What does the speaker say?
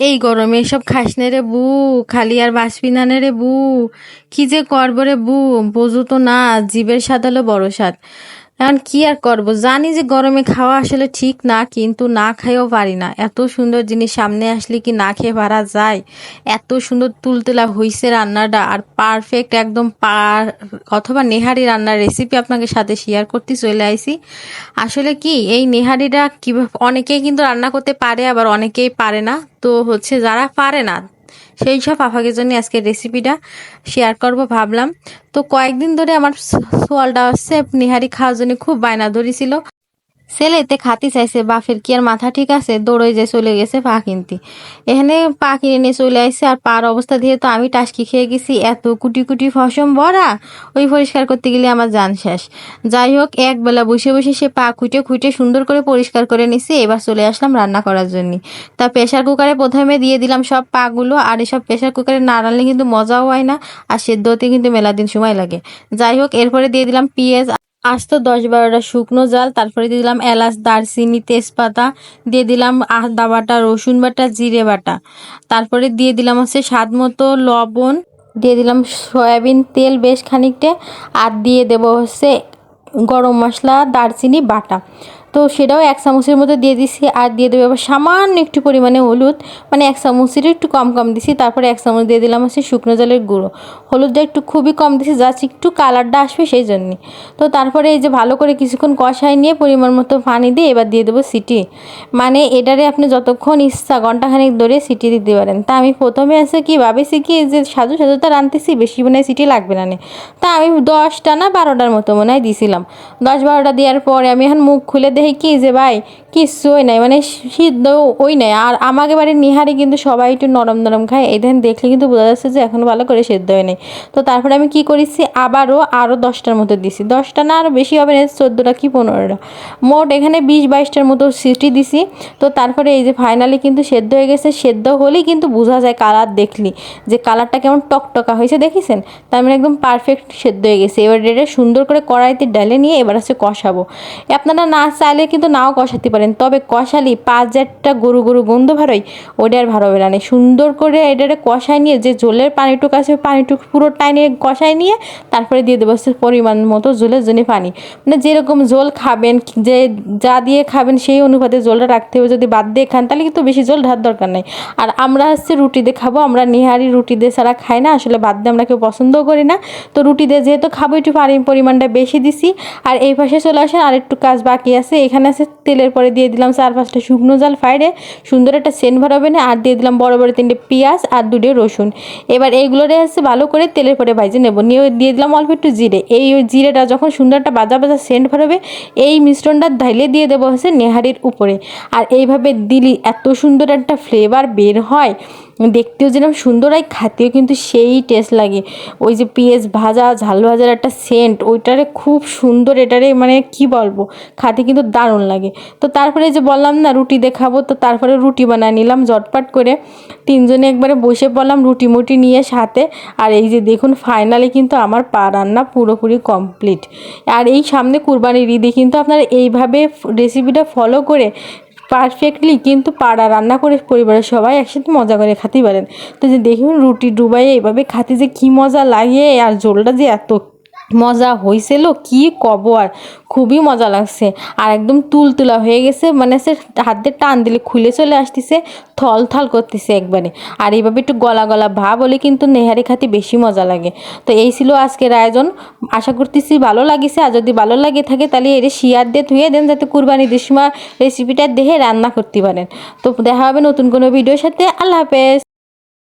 এই গরমে এসব খাস নে রে বু, খালি আর বাসবি না রে বু। কি যে করবো রে বু, বোঝো তো না, জীবের স্বাদ হলো বড় স্বাদ। এখন কি আর করব, জানি যে গরমে খাওয়া আসলে ঠিক না, কিন্তু না খাইও পারি না। এত সুন্দর জিনিস সামনে আসলে কি না খেয়ে পারা যায়? এত সুন্দর তুলতুলা হইছে রান্নাটা, আর পারফেক্ট একদম অথবা নেহারি রান্নার রেসিপি আপনাকে সাথে শেয়ার করতে চলে আইছি। আসলে কি এই নেহারিটা কিভাবে, অনেকেই কিন্তু রান্না করতে পারে, আবার অনেকেই পারে না। তো হচ্ছে যারা পারে না সেই সব আফাকের জন্য আজকে রেসিপিটা শেয়ার করব ভাবলাম। তো কয়েকদিন ধরে আমার সোয়ালটা হচ্ছে নেহারি খাওয়ার জন্য খুব বায়না ধরেছিল। ছেলেতে খাতি চাইছে, বাপের কি আর মাথা ঠিক আছে, দৌড়ে যে চলে গেছে পা কিনতে। এখানে পা কিনে নিয়ে চলে আসছে, আর পার অবস্থা দিয়ে তো আমি টাসকি খেয়ে গেছি, এত কুটি কুটি ফসম ভরা, ওই পরিষ্কার করতে গেলে আমার জান শেষ। যাই হোক, একবেলা বসে বসে সে পা খুঁটে খুঁটে সুন্দর করে পরিষ্কার করে নিছি। এবার চলে আসলাম রান্না করার জন্য। তা প্রেশার কুকারে প্রথমে দিয়ে দিলাম সব পাগুলো, আর এসব প্রেশার কুকারে না রান্নলে কিন্তু মজাও হয় না, আর সেদ্ধ হতে কিন্তু মেলা দিন সময় লাগে। যাই হোক, এরপরে দিয়ে দিলাম পেঁয়াজ, আস্ত 10-12টা শুকনো জাল, তারপরে দিয়ে দিলাম এলাচ, দারচিনি, তেজপাতা, দিয়ে দিলাম আদা বাটা, রসুন বাটা, জিরে বাটা, তারপরে দিয়ে দিলাম হচ্ছে স্বাদ মতো লবণ, দিয়ে দিলাম সয়াবিন তেল বেশ খানিকটা, আর দিয়ে দেবো হচ্ছে গরম মশলা, দারচিনি বাটা। তো সেটাও 1 চামচের মতো দিয়ে দিছি, আর দিয়ে দেবো আবার সামান্য একটু পরিমাণে হলুদ, মানে 1 চামচের একটু কম কম দিছি। তারপরে 1 চামচ দিয়ে দিলাম হচ্ছে শুকনো জলের গুঁড়ো। হলুদটা একটু খুবই কম দিছি, জাস্ট একটু কালারটা আসবে সেই জন্যে। তো তারপরে এই যে ভালো করে কিছুক্ষণ কষাই নিয়ে পরিমাণ মতো পানি দিয়ে এবার দিয়ে দেবো সিটি। মানে এটারে আপনি যতক্ষণ ইচ্ছা ঘন্টাখানেক ধরে সিটি দিতে পারেন। তা আমি প্রথমে আছে কি ভাবেছি কি যে সাজু সাজুটা রাঁধতেছি, বেশি মনে হয় সিটি লাগবে না। তা আমি 10টা না 12টার মতো মনে হয় দিছিলাম। 10-12টা দেওয়ার পরে আমি এখন মুখ খুলে দেখি কি যে ভাই কিচ্ছু ওই নাই, মানে সিদ্ধ ওই নাই। আর আমাকে বাড়ির নিহারি কিন্তু সবাই একটু নরম নরম খায়, এই দেখলে কিন্তু বোঝা যাচ্ছে যে এখনও ভালো করে সেদ্ধ হয় নাই। তো তারপরে আমি কি করেছি, আরও 10টার মতো দিছি। 10টা না আরও বেশি হবে না, 14টা কি 15টা, মোট এখানে 20-22টার মতো সিটি দিছি। তো তারপরে এই যে ফাইনালি কিন্তু সেদ্ধ হয়ে গেছে। সেদ্ধ হলেই কিন্তু বোঝা যায় কালার দেখলি, যে কালারটা কেমন টকটকা হয়েছে, দেখেছেন? তার মানে একদম পারফেক্ট সেদ্ধ হয়ে গেছে। এবার এটা সুন্দর করে কড়াইতে ডালে নিয়ে এবার হচ্ছে কষাবো। আপনারা না চাইলে কিন্তু নাও কষাতে পারেন, তবে কষালি একটা গরু গরু গন্ধ ভারোয়, ওটা আর ভালো হবে না। সুন্দর করে এটারে কষাই নিয়ে যে জলের পানিটুকু আছে পানিটুকু পুরো টাইনে কষাই নিয়ে তারপরে দিয়ে দেবো পরিমাণ মতো জলের জন্য পানি। মানে যেরকম জল খাবেন, যে যা দিয়ে খাবেন সেই অনুপাতে জলটা রাখতে হবে। যদি বাদ দিয়ে খান তাহলে কিন্তু বেশি জল ঢালার দরকার নাই। আর আমরা হচ্ছে রুটি দিয়ে খাবো, আমরা নিহারি রুটি দিয়ে ছাড়া খাই না, আসলে বাদ দিয়ে আমরা কেউ পছন্দও করি না। তো রুটি দিয়ে যেহেতু খাবো একটু পানির পরিমাণটা বেশি দিছি। আর এই পাশে চলে আসেন, আর একটু কাজ বাকি আছে। এখানে আছে তেলের পরে দিয়ে দিলাম 4-5টা শুকনো জাল ফাইড়ে, সুন্দর একটা সেন্ট ভরাবে না। আর দিয়ে দিলাম বড় বড় 3টে পেঁয়াজ আর 2টে রসুন। এবার এইগুলোরে হচ্ছে ভালো করে তেলের পরে ভাজে নেব। নিয়ে দিয়ে দিলাম অল্প একটু জিরে। এই জিরেটা যখন সুন্দর একটা বাজা বাজা সেন্ট ভরাবে, এই মিশ্রণটা ঢাইলে দিয়ে দেবো হচ্ছে নেহারির উপরে। আর এইভাবে দিলি এত সুন্দর একটা ফ্লেভার বের হয়, দেখতেও যেরকম সুন্দর হয়, খাতেও কিন্তু সেই টেস্ট লাগে। ওই যে পেঁয়াজ ভাজা, ঝাল ভাজার একটা সেন্ট, ওইটারে খুব সুন্দর, এটারে মানে কি বলবো, খাতে কিন্তু দারুণ লাগে। তো তারপরে যে বললাম না রুটি দেখাবো, তো তারপরে রুটি বানিয়ে নিলাম ঝটপট করে। 3জনে একবারে বসে পড়লাম রুটি মুটি নিয়ে সাথে। আর এই যে দেখুন ফাইনালি কিন্তু আমার পা রান্না পুরোপুরি কমপ্লিট। আর এই সামনে কুরবানির ঈদে কিন্তু আপনারা এইভাবে রেসিপিটা ফলো করে পারফেক্টলি কিন্তু পাড়া রান্না করে পরিবারের সবাই একসাথে মজা করে খেতে পারেন। তো যে দেখুন রুটি ডুবাই এইভাবে খাতে যে কি মজা লাগে, আর ঝোলটা যে এত মজা হয়েছিল কি কব, আর খুবই মজা লাগছে। আর একদম তুলতুলা হয়ে গেছে, মানে সে হাত দিয়ে টান দিলে খুলে চলে আসতেছে, থল থল করতেছে একবারে। আর এইভাবে একটু গলা গলা ভাব হলে কিন্তু নেহারি খাতে বেশি মজা লাগে। তো এই ছিল আজকের আয়োজন, আশা করতেছি ভালো লাগিছে। আর যদি ভালো লাগে থাকে তাহলে এর শেয়ার দিয়ে ধুয়ে দেন, যাতে কুরবানি ঈদের সময় রেসিপিটা দেখে রান্না করতে পারেন। তো দেখা হবে নতুন কোনো ভিডিওর সাথে। আল্লাহ হাফেজ।